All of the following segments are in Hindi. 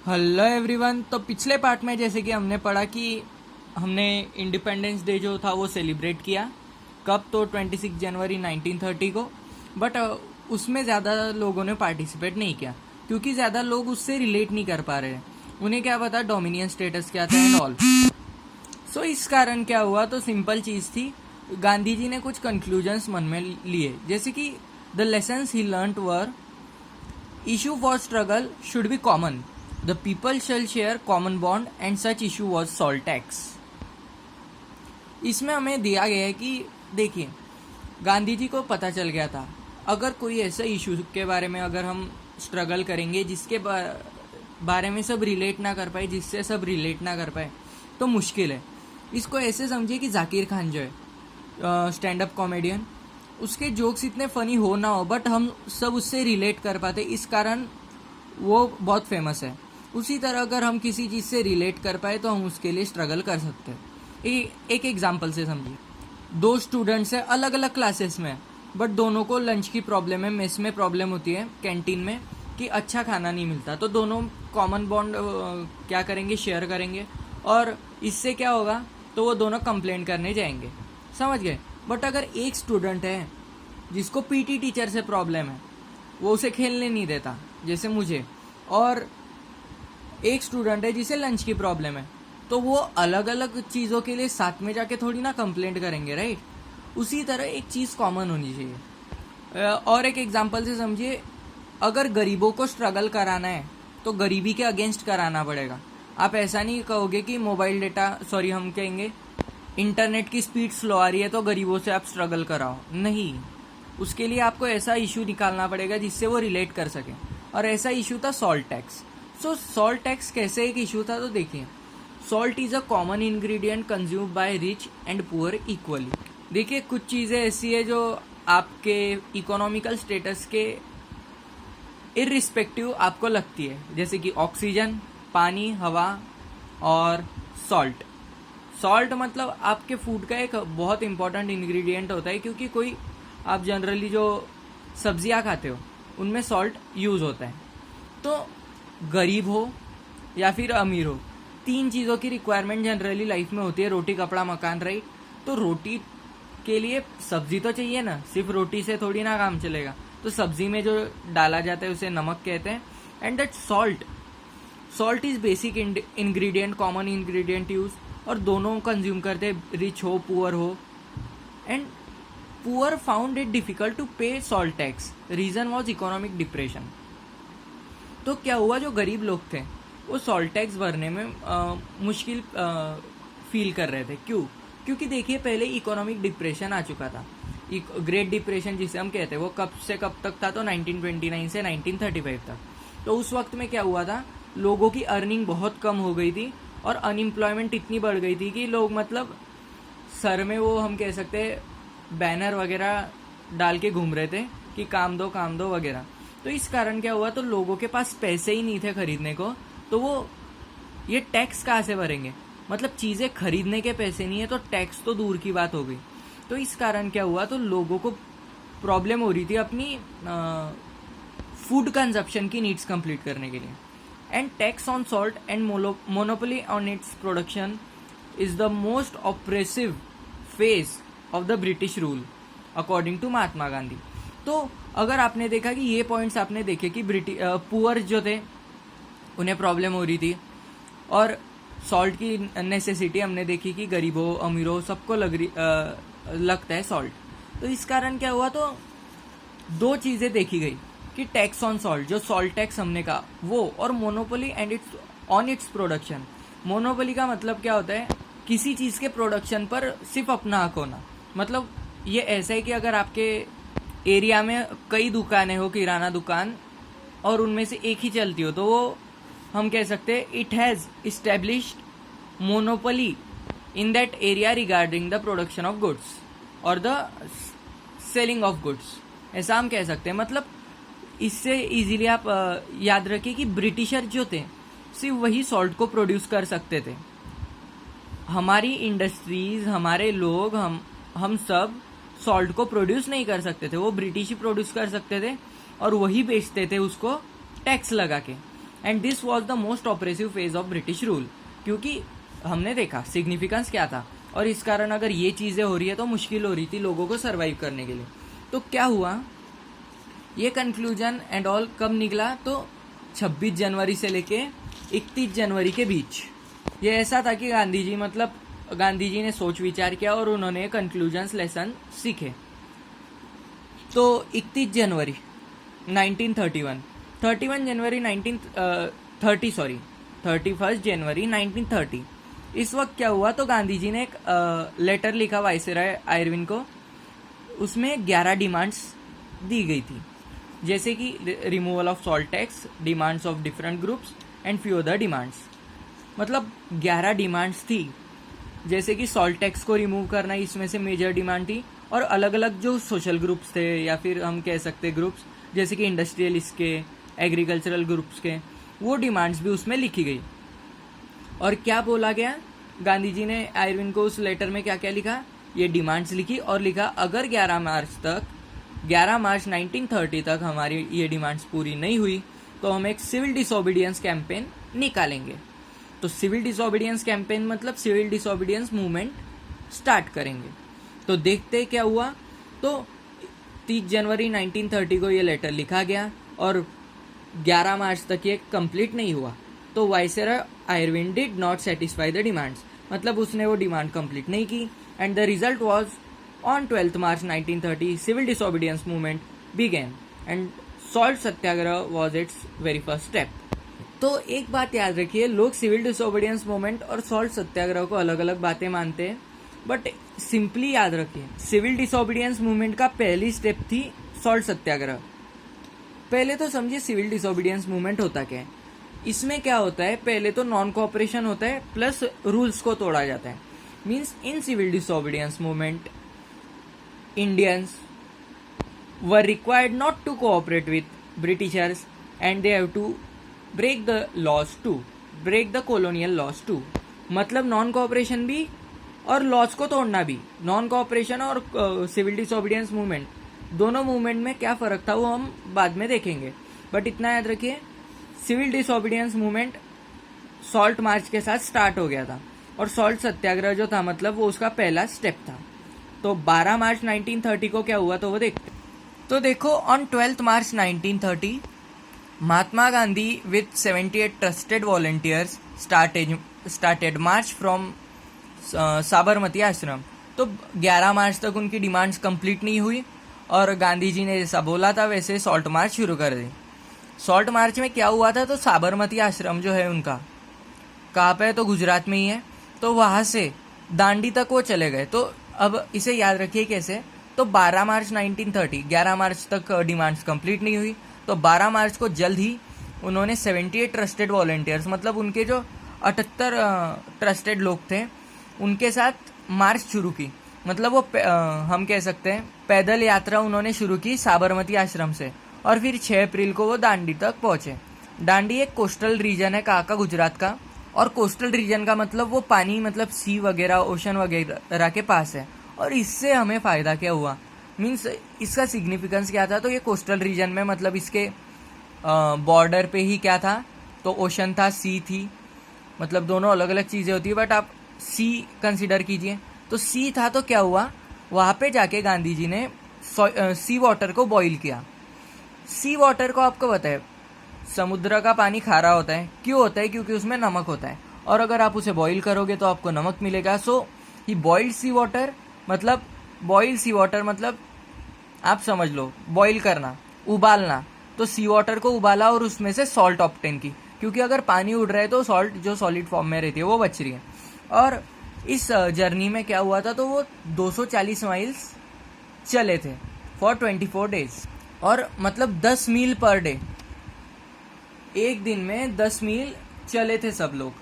Hello everyone. तो पिछले पार्ट में जैसे कि हमने पढ़ा कि हमने इंडिपेंडेंस डे जो था वो सेलिब्रेट किया कब, तो 26 जनवरी 1930 को। बट उसमें ज़्यादा लोगों ने पार्टिसिपेट नहीं किया क्योंकि ज़्यादा लोग उससे रिलेट नहीं कर पा रहे हैं। उन्हें क्या पता डोमिनियन स्टेटस क्या था एंड ऑल। सो इस कारण क्या हुआ, तो सिंपल चीज़ थी, गांधी जी ने कुछ कंक्लूजन्स मन में लिए, जैसे कि the lessons he learned were issue for struggle should be common. The people shall share common bond and such issue was salt tax. इसमें हमें दिया गया है कि देखिए, गांधी जी को पता चल गया था अगर कोई ऐसा इशू के बारे में अगर हम स्ट्रगल करेंगे जिसके बारे में सब रिलेट ना कर पाए, जिससे सब रिलेट ना कर पाए, तो मुश्किल है। इसको ऐसे समझिए कि जाकिर खान जो है स्टैंड अप कॉमेडियन, उसके जोक्स इतने फनी हो ना हो बट हम सब उससे रिलेट कर पाते, इस कारण वो बहुत फेमस है। उसी तरह अगर हम किसी चीज़ से रिलेट कर पाए तो हम उसके लिए स्ट्रगल कर सकते हैं। एक एग्जांपल से समझिए, दो स्टूडेंट्स हैं अलग अलग क्लासेस में, बट दोनों को लंच की प्रॉब्लम है, मेस में प्रॉब्लम होती है कैंटीन में कि अच्छा खाना नहीं मिलता, तो दोनों कॉमन बॉन्ड क्या करेंगे, शेयर करेंगे, और इससे क्या होगा, तो वो दोनों कंप्लेंट करने जाएंगे। समझ गए। बट अगर एक स्टूडेंट है जिसको पीटी टीचर से प्रॉब्लम है, वो उसे खेलने नहीं देता जैसे मुझे, और एक स्टूडेंट है जिसे लंच की प्रॉब्लम है, तो वो अलग अलग चीज़ों के लिए साथ में जाके थोड़ी ना कंप्लेंट करेंगे, राइट। उसी तरह एक चीज़ कॉमन होनी चाहिए। और एक एग्जांपल से समझिए, अगर गरीबों को स्ट्रगल कराना है तो गरीबी के अगेंस्ट कराना पड़ेगा। आप ऐसा नहीं कहोगे कि मोबाइल डेटा, सॉरी हम कहेंगे इंटरनेट की स्पीड स्लो आ रही है तो गरीबों से आप स्ट्रगल कराओ, नहीं। उसके लिए आपको ऐसा इशू निकालना पड़ेगा जिससे वो रिलेट कर सके, और ऐसा इशू था सॉल्ट टैक्स। सो सॉल्ट टैक्स कैसे एक इशू था, तो देखिए, salt is a common ingredient consume by rich and poor equally. देखिए, कुछ चीज़ें ऐसी है जो आपके इकोनॉमिकल स्टेटस के इररिस्पेक्टिव आपको लगती है, जैसे कि ऑक्सीजन, पानी, हवा और सॉल्ट। सॉल्ट मतलब आपके फूड का एक बहुत इंपॉर्टेंट इंग्रेडिएंट होता है, क्योंकि कोई आप जनरली जो सब्जियां खाते हो उनमें सॉल्ट यूज़ होता है। तो गरीब हो या फिर अमीर हो, तीन चीज़ों की रिक्वायरमेंट जनरली लाइफ में होती है, रोटी, कपड़ा, मकान, राइट। तो रोटी के लिए सब्जी तो चाहिए ना, सिर्फ रोटी से थोड़ी ना काम चलेगा। तो सब्जी में जो डाला जाता है उसे नमक कहते हैं। And that salt is basic ingredient, common ingredient use, और दोनों कंज्यूम करते हैं, रिच हो पुअर हो। And poor found it difficult to pay salt tax, reason was economic depression. तो क्या हुआ, जो गरीब लोग थे वो सॉल्ट टैक्स भरने में मुश्किल फील कर रहे थे। क्यों? क्योंकि देखिए, पहले इकोनॉमिक डिप्रेशन आ चुका था। ग्रेट डिप्रेशन जिसे हम कहते हैं, वो कब से कब तक था, तो 1929 से 1935 तक। तो उस वक्त में क्या हुआ था, लोगों की अर्निंग बहुत कम हो गई थी और अनएम्प्लॉयमेंट इतनी बढ़ गई थी कि लोग मतलब सर में वो हम कह सकते हैं बैनर वगैरह डाल के घूम रहे थे कि काम दो वगैरह। तो इस कारण क्या हुआ, तो लोगों के पास पैसे ही नहीं थे खरीदने को, तो वो ये टैक्स कहाँ से भरेंगे, मतलब चीज़ें खरीदने के पैसे नहीं है तो टैक्स तो दूर की बात हो गई। तो इस कारण क्या हुआ, तो लोगों को प्रॉब्लम हो रही थी अपनी फूड कंजप्शन की नीड्स कंप्लीट करने के लिए। And tax on salt and monopoly on its production is the most oppressive phase of the British rule according to Mahatma Gandhi. तो अगर आपने देखा कि ये पॉइंट्स आपने देखे कि पुअर जो थे उन्हें प्रॉब्लम हो रही थी, और सॉल्ट की नेसेसिटी हमने देखी कि गरीबों अमीरों सबको लगता है सॉल्ट। तो इस कारण क्या हुआ, तो दो चीज़ें देखी गई कि टैक्स ऑन सॉल्ट, जो सॉल्ट टैक्स हमने कहा वो, और monopoly and it's on its production. Monopoly का मतलब क्या होता है, किसी चीज़ के प्रोडक्शन पर सिर्फ अपना हक होना। मतलब ये ऐसा है कि अगर आपके एरिया में कई दुकानें हो, किराना दुकान, और उनमें से एक ही चलती हो, तो वो हम कह सकते हैं it has established monopoly in that area regarding the production of goods और द सेलिंग ऑफ गुड्स, ऐसा हम कह सकते हैं। मतलब इससे इजीली आप याद रखिए कि ब्रिटिशर जो थे सिर्फ वही सॉल्ट को प्रोड्यूस कर सकते थे। हमारी इंडस्ट्रीज, हमारे लोग, हम सब सॉल्ट को प्रोड्यूस नहीं कर सकते थे, वो ब्रिटिश ही प्रोड्यूस कर सकते थे और वही बेचते थे उसको टैक्स लगा के। And this was the most oppressive phase of British rule, क्योंकि हमने देखा सिग्निफिकेंस क्या था, और इस कारण अगर ये चीज़ें हो रही है तो मुश्किल हो रही थी लोगों को सर्वाइव करने के लिए। तो क्या हुआ, ये कंक्लूजन एंड ऑल कब निकला, तो 26 जनवरी से लेके 31 जनवरी के बीच। ये ऐसा था कि गांधी जी ने सोच विचार किया और उन्होंने कंक्लूजन्स लेसन सीखे। तो 31 जनवरी 1931, 31 जनवरी 31 जनवरी 1930, इस वक्त क्या हुआ, तो गांधी जी ने एक लेटर लिखा वाइसरॉय आयरविन को। उसमें 11 डिमांड्स दी गई थी, जैसे कि removal of salt tax, demands of different groups and few other demands. मतलब 11 डिमांड्स थी, जैसे कि सॉल्ट टैक्स को रिमूव करना इसमें से मेजर डिमांड थी, और अलग अलग जो सोशल ग्रुप्स थे या फिर हम कह सकते ग्रुप्स, जैसे कि इंडस्ट्रियलिस्ट के, एग्रीकल्चरल ग्रुप्स के, वो डिमांड्स भी उसमें लिखी गई। और क्या बोला गया, गांधी जी ने आयरविन को उस लेटर में क्या क्या लिखा, ये डिमांड्स लिखी और लिखा अगर 11 मार्च 1930 तक हमारी ये डिमांड्स पूरी नहीं हुई तो हम एक सिविल डिसोबीडियंस कैंपेन निकालेंगे। तो सिविल डिसोबीडियंस कैंपेन मतलब सिविल डिसोबीडियंस मूवमेंट स्टार्ट करेंगे। तो देखते क्या हुआ, तो 30 जनवरी 1930 को ये लेटर लिखा गया और 11 मार्च तक ये कंप्लीट नहीं हुआ। तो viceroy Irwin did not satisfy the demands, मतलब उसने वो डिमांड कंप्लीट नहीं की। And the result was on 12 March 1930 civil disobedience movement began and salt Satyagraha was its very first step. तो एक बात याद रखिए, लोग सिविल डिसोबीडियंस मूवमेंट और सॉल्ट सत्याग्रह को अलग अलग बातें मानते हैं, बट सिंपली याद रखिए सिविल डिसोबीडियंस मूवमेंट का पहली स्टेप थी सॉल्ट सत्याग्रह। पहले तो समझिए सिविल डिसोबीडियंस मूवमेंट होता क्या है। इसमें क्या होता है, पहले तो नॉन कोऑपरेशन होता है प्लस रूल्स को तोड़ा जाता है। Means in civil disobedience movement Indians were required not to cooperate with Britishers and they have to break the laws too, break the colonial laws too. मतलब नॉन कोऑपरेशन भी और लॉज को तोड़ना भी। नॉन कोऑपरेशन और सिविल डिसोबीडियंस मूवमेंट, दोनों मूवमेंट में क्या फ़र्क था वो हम बाद में देखेंगे, बट इतना याद रखिए civil disobedience movement salt march के साथ स्टार्ट हो गया था और सॉल्ट सत्याग्रह जो था मतलब वो उसका पहला स्टेप था। तो 12 मार्च 1930 को क्या हुआ तो वो देखते। तो देखो on 12 March 1930 Mahatma Gandhi with 78 trusted volunteers started March from Sabarmati आश्रम। तो 11 मार्च तक उनकी डिमांड्स कंप्लीट नहीं हुई और गांधी जी ने जैसा बोला था वैसे सॉल्ट मार्च शुरू कर दी। सॉल्ट मार्च में क्या हुआ था, तो साबरमती आश्रम जो है उनका कहाँ पे है, तो गुजरात में ही है। तो वहाँ से दांडी तक वो चले गए। तो अब इसे याद रखिए कैसे, तो 12 मार्च 1930, 11 मार्च तक डिमांड्स कंप्लीट नहीं हुई, तो 12 मार्च को जल्द ही उन्होंने 78 ट्रस्टेड वॉलंटियर्स मतलब उनके जो 78 ट्रस्टेड लोग थे उनके साथ मार्च शुरू की। मतलब वो हम कह सकते हैं पैदल यात्रा उन्होंने शुरू की साबरमती आश्रम से और फिर 6 अप्रैल को वो दांडी तक पहुंचे। दांडी एक कोस्टल रीजन है कहाँ का, गुजरात का। और कोस्टल रीजन का मतलब वो पानी मतलब सी वगैरह ओशन वगैरह के पास है। और इससे हमें फ़ायदा क्या हुआ, मीन्स इसका सिग्निफिकेंस क्या था, तो ये कोस्टल रीजन में मतलब इसके बॉर्डर पे ही क्या था, तो ओशन था, सी थी, मतलब दोनों अलग अलग चीज़ें होती है बट आप सी कंसिडर कीजिए। तो सी था तो क्या हुआ, वहाँ पे जाके गांधी जी ने सी वाटर को बॉईल किया। सी वाटर को आपको पता है समुद्र का पानी खारा होता है, क्यों होता है, क्योंकि उसमें नमक होता है और अगर आप उसे बॉईल करोगे तो आपको नमक मिलेगा। सो ही बॉइल्ड सी वाटर, मतलब बॉइल सी वाटर मतलब आप समझ लो बॉईल करना, उबालना। तो सी वाटर को उबाला और उसमें से सॉल्ट ऑब्टेन की, क्योंकि अगर पानी उड़ रहा है तो सॉल्ट जो सॉलिड फॉर्म में रहती है वो बच रही है। और इस जर्नी में क्या हुआ था, तो वो 240 माइल्स चले थे फॉर 24 डेज और मतलब 10 मील पर डे, एक दिन में 10 मील चले थे सब लोग,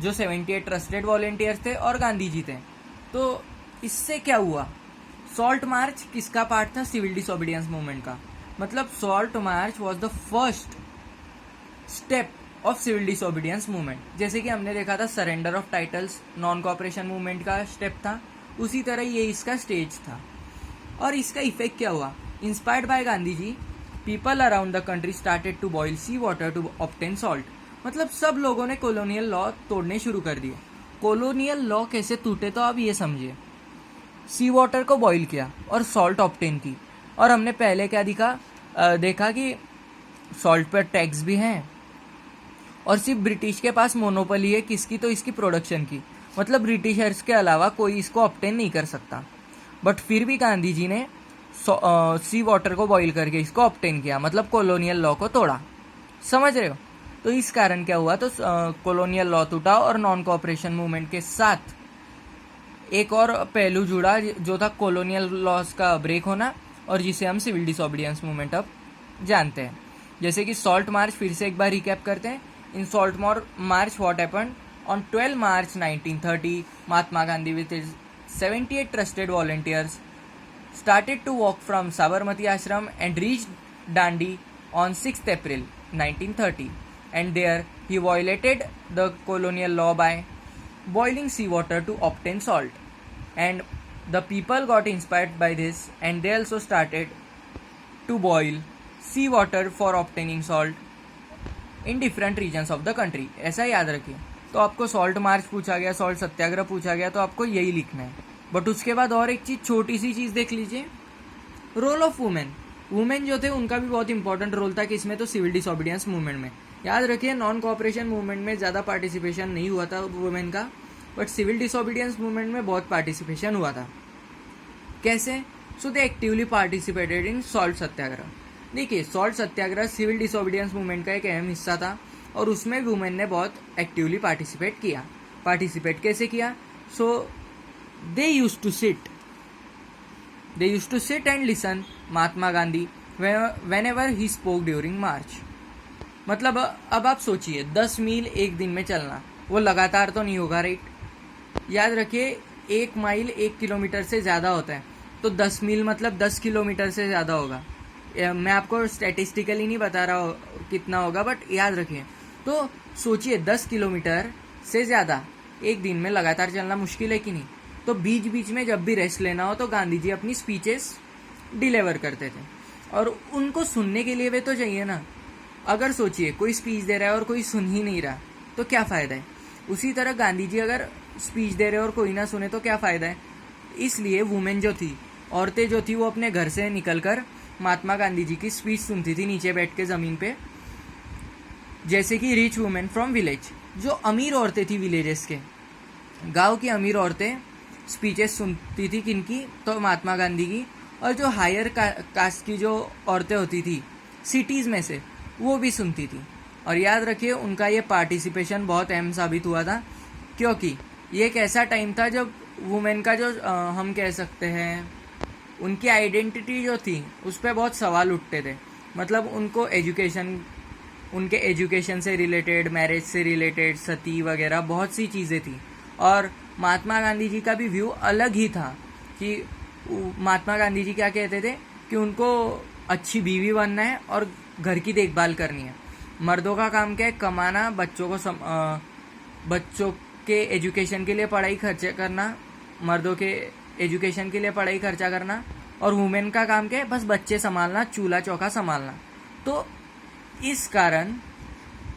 जो 78 ट्रस्टेड वॉलंटियर्स थे और गांधी जी थे। तो इससे क्या हुआ, सॉल्ट मार्च किसका पार्ट था, सिविल डिसोबीडियंस मूवमेंट का। मतलब salt march was the first step of civil disobedience movement. जैसे कि हमने देखा था surrender of titles non cooperation movement का स्टेप था, उसी तरह ये इसका स्टेज था। और इसका इफेक्ट क्या हुआ, inspired by Gandhi ji, people around the country started to boil sea water to obtain salt. मतलब सब लोगों ने कॉलोनियल लॉ तोड़ने शुरू कर दिए। कॉलोनियल लॉ कैसे टूटे तो आप ये समझिए। सी वाटर को बॉईल किया और सॉल्ट ऑब्टेन की, और हमने पहले क्या देखा कि सॉल्ट पर टैक्स भी हैं, और सिर्फ ब्रिटिश के पास मोनोपोली है किसकी, तो इसकी प्रोडक्शन की। मतलब ब्रिटिशर्स के अलावा कोई इसको ऑब्टेन नहीं कर सकता। बट फिर भी गांधी जी ने सी वाटर को बॉईल करके इसको ऑब्टेन किया, मतलब कॉलोनियल लॉ को तोड़ा। समझ रहे हो? तो इस कारण क्या हुआ, तो कॉलोनियल लॉ टूटा और नॉन कोऑपरेशन मूवमेंट के साथ एक और पहलू जुड़ा जो था कॉलोनियल लॉज का ब्रेक होना, और जिसे हम सिविल डिसोबीडियंस मूवमेंट अब जानते हैं। जैसे कि सॉल्ट मार्च, फिर से एक बार रिकैप करते हैं। इन salt march what happened on 12 March 1930, Mahatma Gandhi with his 78 trusted volunteers started to walk from Sabarmati Ashram and reached Dandi on 6th April 1930, and there he violated the colonial law by boiling seawater to obtain salt, and the people got inspired by this and they also started to boil seawater for obtaining salt in different regions of the country. ऐसा याद रखिए। तो आपको सॉल्ट मार्च पूछा गया, सॉल्ट सत्याग्रह पूछा गया, तो आपको यही लिखना है। बट उसके बाद और एक चीज, छोटी सी चीज देख लीजिए, रोल ऑफ वुमेन। वुमेन जो थे उनका भी बहुत इंपॉर्टेंट रोल था किसमें, तो सिविल डिसोबीडियंस मूवमेंट में। याद रखिए नॉन कोऑपरेशन मूवमेंट में ज़्यादा पार्टिसिपेशन नहीं हुआ था वुमेन का, बट सिविल डिसोबीडियंस मूवमेंट में बहुत पार्टिसिपेशन हुआ था। कैसे? सो दे एक्टिवली पार्टिसिपेटेड इन सॉल्ट सत्याग्रह। देखिए सॉल्ट सत्याग्रह सिविल डिसोबीडियंस मूवमेंट का एक अहम हिस्सा था, और उसमें वुमेन ने बहुत एक्टिवली पार्टिसिपेट किया। पार्टिसिपेट कैसे किया? सो they used to sit and listen Mahatma Gandhi whenever he spoke during march। मतलब अब आप सोचिए 10 मील एक दिन में चलना, वो लगातार तो नहीं होगा, राइट? याद रखिए 1 माइल 1 किलोमीटर से ज़्यादा होता है, तो 10 मील मतलब 10 किलोमीटर से ज़्यादा होगा। मैं आपको स्टैटिस्टिकली नहीं बता रहा कितना होगा, बट याद रखिए। तो सोचिए 10 किलोमीटर से ज़्यादा एक दिन में लगातार चलना मुश्किल है कि नहीं? तो बीच बीच में जब भी रेस्ट लेना हो तो गांधी जी अपनी स्पीचेस डिलीवर करते थे, और उनको सुनने के लिए वे तो चाहिए ना। अगर सोचिए कोई स्पीच दे रहा है और कोई सुन ही नहीं रहा तो क्या फ़ायदा है? उसी तरह गांधी जी अगर स्पीच दे रहे और कोई ना सुने तो क्या फ़ायदा है? इसलिए वुमेन जो थी, औरतें जो थी, वो अपने घर से निकलकर महात्मा गांधी जी की स्पीच सुनती थी नीचे बैठ के ज़मीन पे। जैसे कि रिच वुमेन फ्रॉम विलेज, जो अमीर औरतें थी विलेजेस के, गाँव की अमीर औरतें स्पीचेस सुनती थी किनकी, तो महात्मा गांधी की। और जो हायर कास्ट की जो औरतें होती थी सिटीज़ में से, वो भी सुनती थी। और याद रखिए उनका ये पार्टिसिपेशन बहुत अहम साबित हुआ था, क्योंकि ये एक ऐसा टाइम था जब वुमेन का जो हम कह सकते हैं उनकी आइडेंटिटी जो थी उस पर बहुत सवाल उठते थे। मतलब उनको उनके एजुकेशन से रिलेटेड, मैरिज से रिलेटेड, सती वगैरह बहुत सी चीज़ें थी। और महात्मा गांधी जी का भी व्यू अलग ही था कि महात्मा गांधी जी क्या कहते थे कि उनको अच्छी बीवी बनना है और घर की देखभाल करनी है। मर्दों का काम क्या है? कमाना, बच्चों के एजुकेशन के लिए पढ़ाई खर्चा करना, मर्दों के एजुकेशन के लिए पढ़ाई खर्चा करना, और वुमेन का काम क्या है? बस बच्चे संभालना, चूल्हा चौका संभालना। तो इस कारण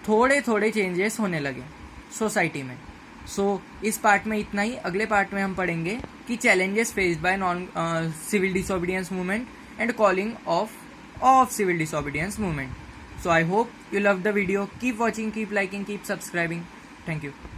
थोड़े थोड़े चेंजेस होने लगे सोसाइटी में। इस पार्ट में इतना ही। अगले पार्ट में हम पढ़ेंगे कि challenges faced by non civil disobedience movement and calling off civil disobedience movement. So I hope you loved the video. Keep watching, keep liking, keep subscribing. Thank you.